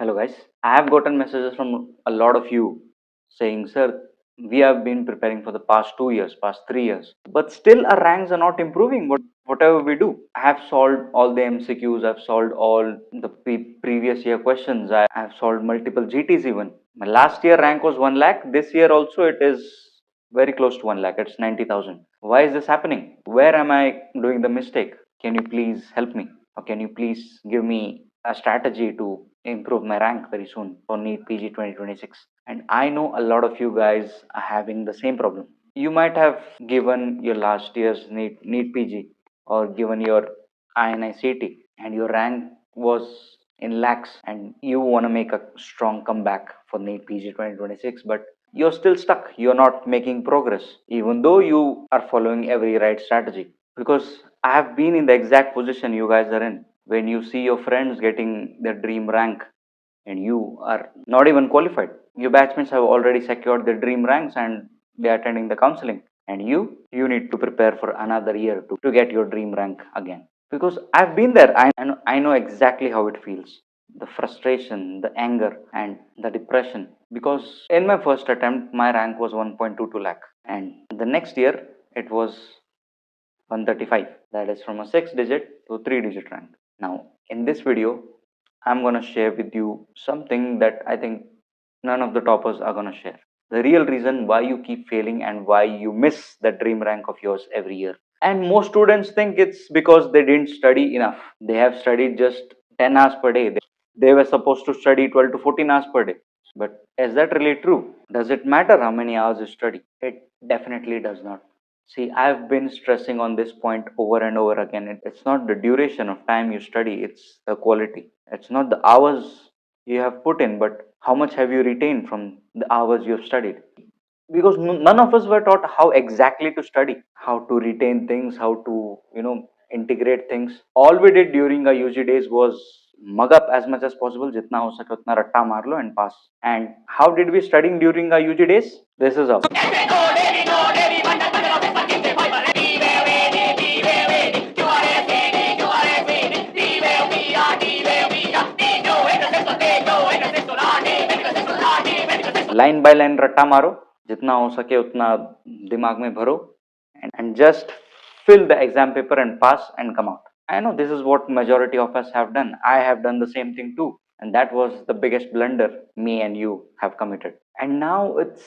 Hello guys, I have gotten messages from a lot of you saying, Sir, we have been preparing for the past 2 years, past 3 years, but still our ranks are not improving. Whatever we do, I have solved all the MCQs, I've solved all the previous year questions, I have solved multiple GTs even. My last year rank was 1 lakh, this year also it is very close to 1 lakh, it's 90,000. Why is this happening? Where am I doing the mistake? Can you please help me? Or can you please give me a strategy to improve my rank very soon for NEET PG 2026? And I know a lot of you guys are having the same problem. You might have given your last year's NEET PG or given your INI-CET and your rank was in lakhs and you want to make a strong comeback for NEET PG 2026, but you're still stuck. You're not making progress, even though you are following every right strategy. Because I have been in the exact position you guys are in. When you see your friends getting their dream rank and you are not even qualified, your batchmates have already secured their dream ranks and they are attending the counseling. And you need to prepare for another year to get your dream rank again. Because I've been there, I know exactly how it feels, the frustration, the anger, and the depression. Because in my first attempt, my rank was 1.22 lakh, and the next year it was 135. That is from a 6 digit to 3 digit rank. Now, in this video, I'm going to share with you something that I think none of the toppers are going to share. The real reason why you keep failing and why you miss the dream rank of yours every year. And most students think it's because they didn't study enough. They have studied just 10 hours per day. They were supposed to study 12 to 14 hours per day. But is that really true? Does it matter how many hours you study? It definitely does not. See, I've been stressing on this point over and over again. It's not the duration of time you study, it's the quality. It's not the hours you have put in, but how much have you retained from the hours you have studied. Because none of us were taught how exactly to study, how to retain things, how to, integrate things. All we did during our UG days was mug up as much as possible, jitna ho sake utna ratta maar lo and pass. And how did we studying during our UG days? This is how. Line by line रट्टा मारो, जितना हो सके उतना दिमाग में भरो, and just fill the exam paper and pass and come out. I know this is what majority of us have done. I have done the same thing too, and that was the biggest blunder me and you have committed. And now it's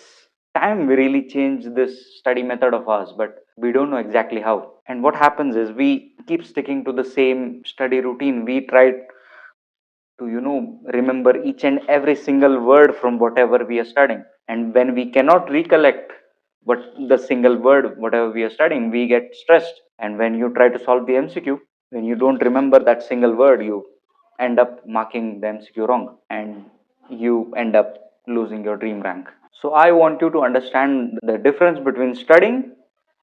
time we really change this study method of ours, but we don't know exactly how. And what happens is we keep sticking to the same study routine. We try to remember each and every single word from whatever we are studying, and when we cannot recollect what the single word whatever we are studying, we get stressed. And when you try to solve the MCQ, when you don't remember that single word, you end up marking the MCQ wrong and you end up losing your dream rank. So I want you to understand the difference between studying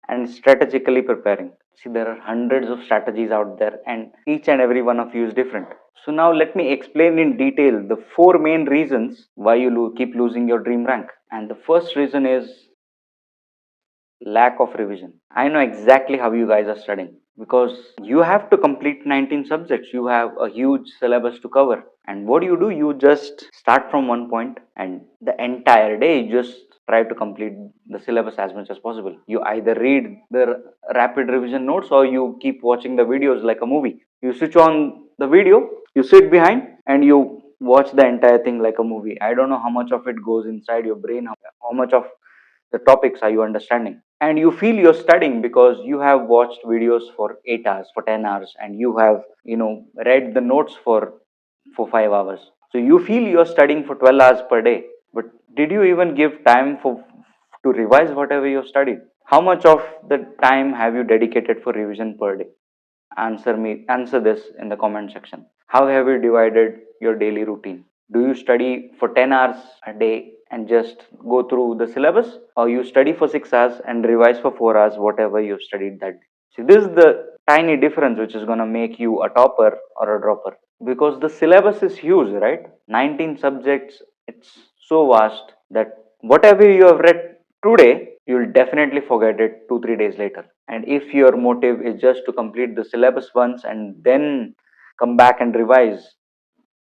and strategically preparing. See, there are hundreds of strategies out there, and each and every one of you is different. So, now let me explain in detail the four main reasons why you keep losing your dream rank. And the first reason is lack of revision. I know exactly how you guys are studying because you have to complete 19 subjects. You have a huge syllabus to cover. And what do? You just start from one point and the entire day you just try to complete the syllabus as much as possible. You either read the rapid revision notes or you keep watching the videos like a movie. You switch on the video, you sit behind and you watch the entire thing like a movie. I don't know how much of it goes inside your brain, how much of the topics are you understanding. And you feel you're studying because you have watched videos for 8 hours, for 10 hours, and you have read the notes for 5 hours. So you feel you're studying for 12 hours per day, but did you even give time for to revise whatever you studied? How much of the time have you dedicated for revision per day? Answer this in the comment section. How have you divided your daily routine? Do you study for 10 hours a day and just go through the syllabus, or you study for 6 hours and revise for 4 hours whatever you've studied that day? See, this is the tiny difference which is going to make you a topper or a dropper, because the syllabus is huge, right? 19 subjects, it's so vast that whatever you have read today, you'll definitely forget it 2 3 days later. And if your motive is just to complete the syllabus once and then come back and revise,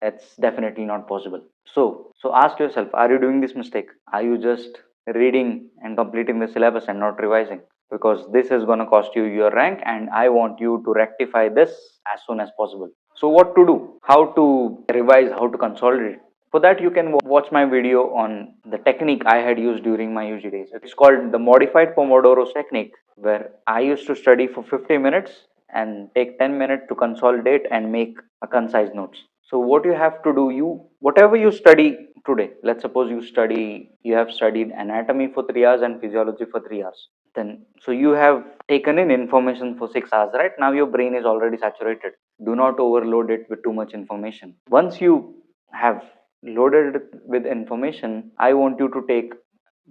It's definitely not possible. So ask yourself, are you doing this mistake? Are you just reading and completing the syllabus and not revising? Because this is going to cost you your rank, and I want you to rectify this as soon as possible. So what to do? How to revise, how to consolidate? For that, you can watch my video on the technique I had used during my UG days. It's called the modified Pomodoro technique, where I used to study for 50 minutes and take 10 minutes to consolidate and make a concise notes. So what you have to do, you whatever you study today, let's suppose you have studied anatomy for 3 hours and physiology for 3 hours. Then so you have taken in information for 6 hours, right? Now your brain is already saturated. Do not overload it with too much information. Once you have loaded it with information, I want you to take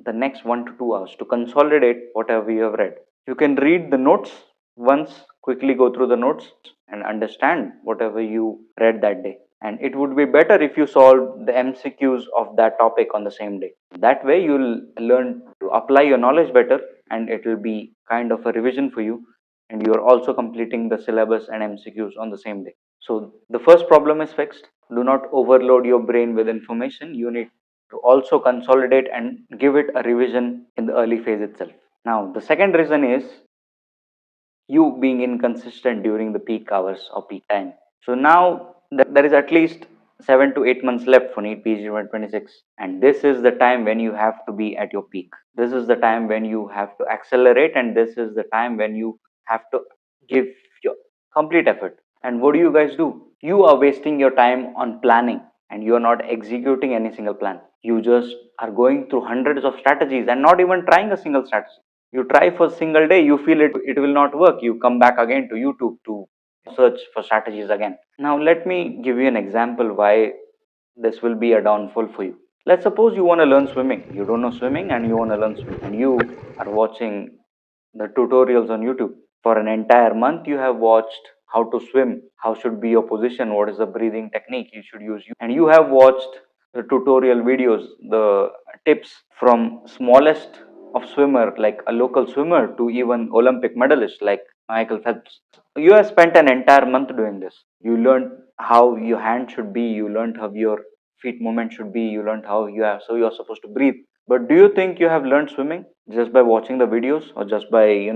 the next 1 to 2 hours to consolidate whatever you have read. You can read the notes once, quickly go through the notes and understand whatever you read that day. And it would be better if you solve the MCQs of that topic on the same day. That way, you'll learn to apply your knowledge better, and it will be kind of a revision for you. And you're also completing the syllabus and MCQs on the same day. So, the first problem is fixed. Do not overload your brain with information. You need to also consolidate and give it a revision in the early phase itself. Now, the second reason is you being inconsistent during the peak hours or peak time. So now there is at least 7 to 8 months left for NEET PG 2026, and this is the time when you have to be at your peak. This is the time when you have to accelerate, and this is the time when you have to give your complete effort. And what do you guys do? You are wasting your time on planning, and you are not executing any single plan. You just are going through hundreds of strategies and not even trying a single strategy. You try for a single day, you feel it will not work, you come back again to YouTube to search for strategies again. Now let me give you an example why this will be a downfall for you. Let's suppose you want to learn swimming, you don't know swimming and you want to learn swimming, and you are watching the tutorials on YouTube. For an entire month you have watched how to swim, how should be your position, what is the breathing technique you should use, and you have watched the tutorial videos, the tips from smallest of swimmer like a local swimmer to even Olympic medalist like Michael Phelps. You have spent an entire month doing this. You learned how your hand should be, you learned how your feet movement should be, you learned how you're supposed to breathe. But do you think you have learned swimming just by watching the videos or just by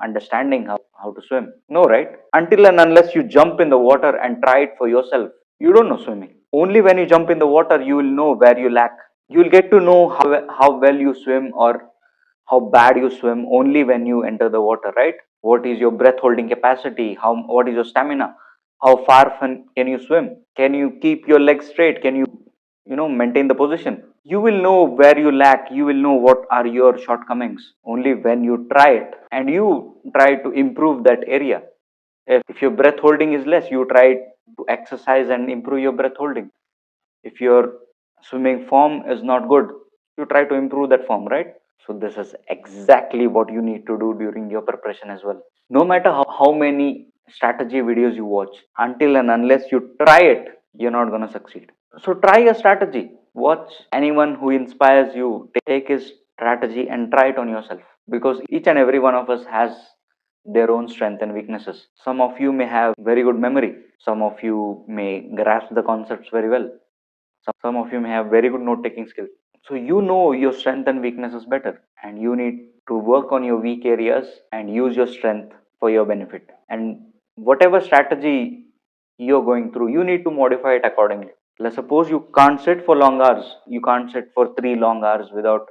understanding how to swim? No, right? Until and unless you jump in the water and try it for yourself, you don't know swimming. Only when you jump in the water you will know where you lack. You will get to know how well you swim or how bad you swim only when you enter the water, right? What is your breath holding capacity? What is your stamina? How far can you swim? Can you keep your legs straight? Can you maintain the position? You will know where you lack. You will know what are your shortcomings only when you try it and you try to improve that area. If your breath holding is less, you try to exercise and improve your breath holding. If your swimming form is not good, you try to improve that form, right? So this is exactly what you need to do during your preparation as well. No matter how many strategy videos you watch, until and unless you try it, you're not going to succeed. So try a strategy. Watch anyone who inspires you, take his strategy and try it on yourself, because each and every one of us has their own strengths and weaknesses. Some of you may have very good memory, some of you may grasp the concepts very well, some of you may have very good note taking skills. So you know your strength and weaknesses better, and you need to work on your weak areas and use your strength for your benefit. And whatever strategy you're going through, you need to modify it accordingly. Let's suppose you can't sit for long hours, you can't sit for 3 long hours without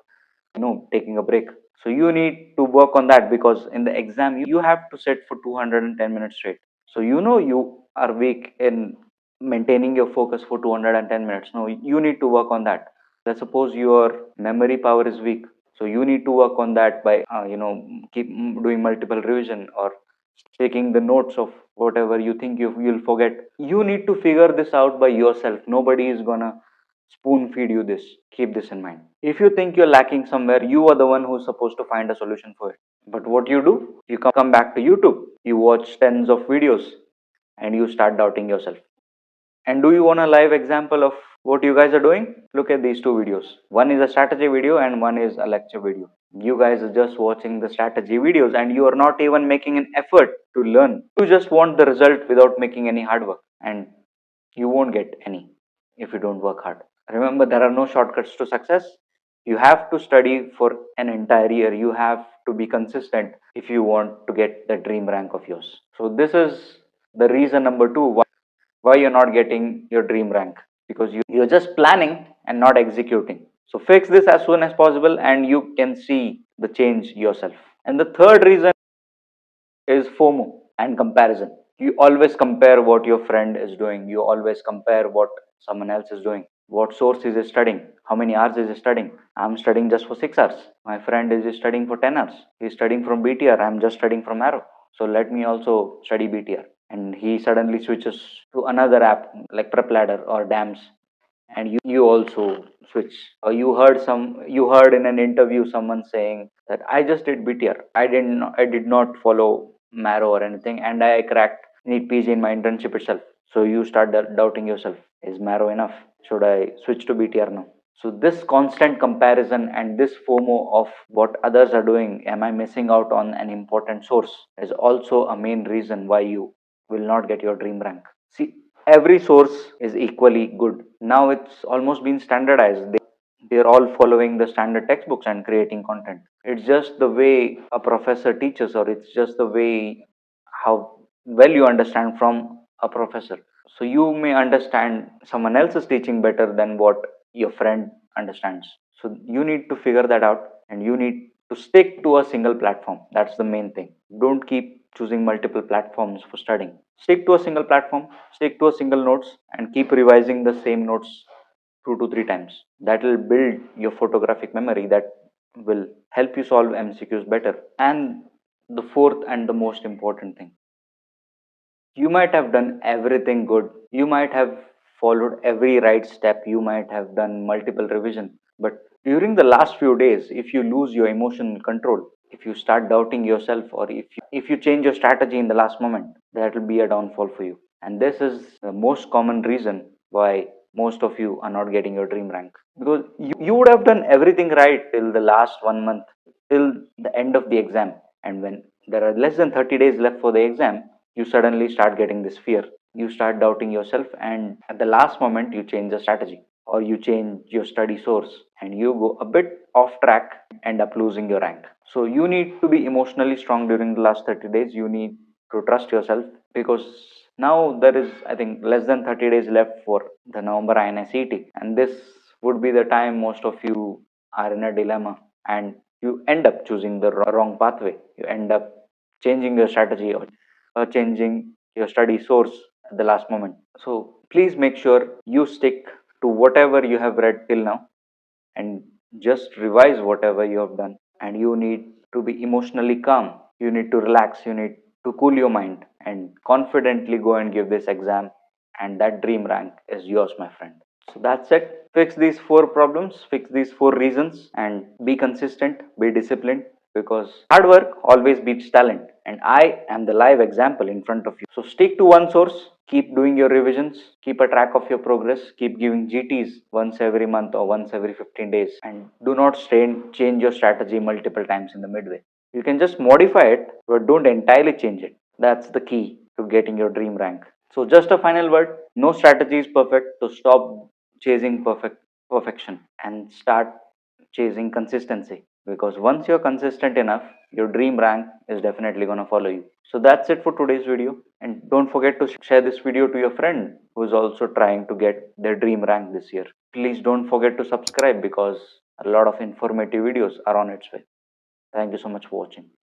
taking a break. So you need to work on that, because in the exam you have to sit for 210 minutes straight. So you are weak in maintaining your focus for 210 minutes. No, you need to work on that. Let's suppose your memory power is weak, so you need to work on that by keep doing multiple revision or taking the notes of whatever you think you'll forget. You need to figure this out by yourself. Nobody is gonna spoon feed you this. Keep this in mind. If you think you're lacking somewhere, you are the one who's supposed to find a solution for it. But what you do, you come back to YouTube, you watch tens of videos, and you start doubting yourself. And do you want a live example of what you guys are doing? Look at these two videos. One is a strategy video and one is a lecture video. You guys are just watching the strategy videos and you are not even making an effort to learn. You just want the result without making any hard work, and you won't get any. if you don't work hard. Remember, there are no shortcuts to success. You have to study for an entire year. You have to be consistent if you want to get the dream rank of yours. So this is the reason number two why you're not getting your dream rank, because you're just planning and not executing. So fix this as soon as possible and you can see the change yourself. And the third reason is FOMO and comparison. You always compare what your friend is doing. You always compare what someone else is doing. What source is he studying? How many hours is he studying? I'm studying just for 6 hours. My friend is studying for 10 hours. He's studying from BTR. I'm just studying from Arrow. So let me also study BTR. And he suddenly switches to another app like Prep Ladder or DAMS, and you also switch. Or you heard in an interview someone saying that I just did BTR. I did not follow Marrow or anything, and I cracked NEET PG in my internship itself. So you start doubting yourself. Is Marrow enough? Should I switch to BTR now? So this constant comparison and this FOMO of what others are doing, am I missing out on an important source, is also a main reason why you will not get your dream rank. See, every source is equally good. Now it's almost been standardized. They're all following the standard textbooks and creating content. It's just the way a professor teaches, or it's just the way how well you understand from a professor. So you may understand someone else's teaching better than what your friend understands. So you need to figure that out and you need to stick to a single platform. That's the main thing. Don't keep choosing multiple platforms for studying. Stick to a single platform, stick to a single notes, and keep revising the same notes 2 to 3 times. That will build your photographic memory, that will help you solve MCQs better. And the fourth and the most important thing, you might have done everything good, you might have followed every right step, you might have done multiple revision, but during the last few days, if you lose your emotional control, if you start doubting yourself, or if you change your strategy in the last moment, that will be a downfall for you. And this is the most common reason why most of you are not getting your dream rank, because you would have done everything right till the last 1 month, till the end of the exam. And when there are less than 30 days left for the exam, you suddenly start getting this fear. You start doubting yourself, and at the last moment, you change the strategy or you change your study source and you go a bit off track, end up losing your rank. So, you need to be emotionally strong during the last 30 days. You need to trust yourself, because now there is, I think, less than 30 days left for the November INI-CET, and this would be the time most of you are in a dilemma and you end up choosing the wrong pathway. You end up changing your strategy or changing your study source at the last moment. So please make sure you stick to whatever you have read till now and just revise whatever you have done. And you need to be emotionally calm. You need to relax. You need to cool your mind and confidently go and give this exam. And that dream rank is yours, my friend. So that's it. Fix these four problems, fix these four reasons, and be consistent, be disciplined, because hard work always beats talent. And I am the live example in front of you. So stick to one source, keep doing your revisions, keep a track of your progress, keep giving GTs once every month or once every 15 days, and do not change your strategy multiple times in the midway. You can just modify it, but don't entirely change it. That's the key to getting your dream rank. So, just a final word, no strategy is perfect. So, stop chasing perfection and start chasing consistency, because once you're consistent enough, your dream rank is definitely going to follow you. So that's it for today's video, and don't forget to share this video to your friend who's also trying to get their dream rank this year. Please don't forget to subscribe, because a lot of informative videos are on its way. Thank you so much for watching.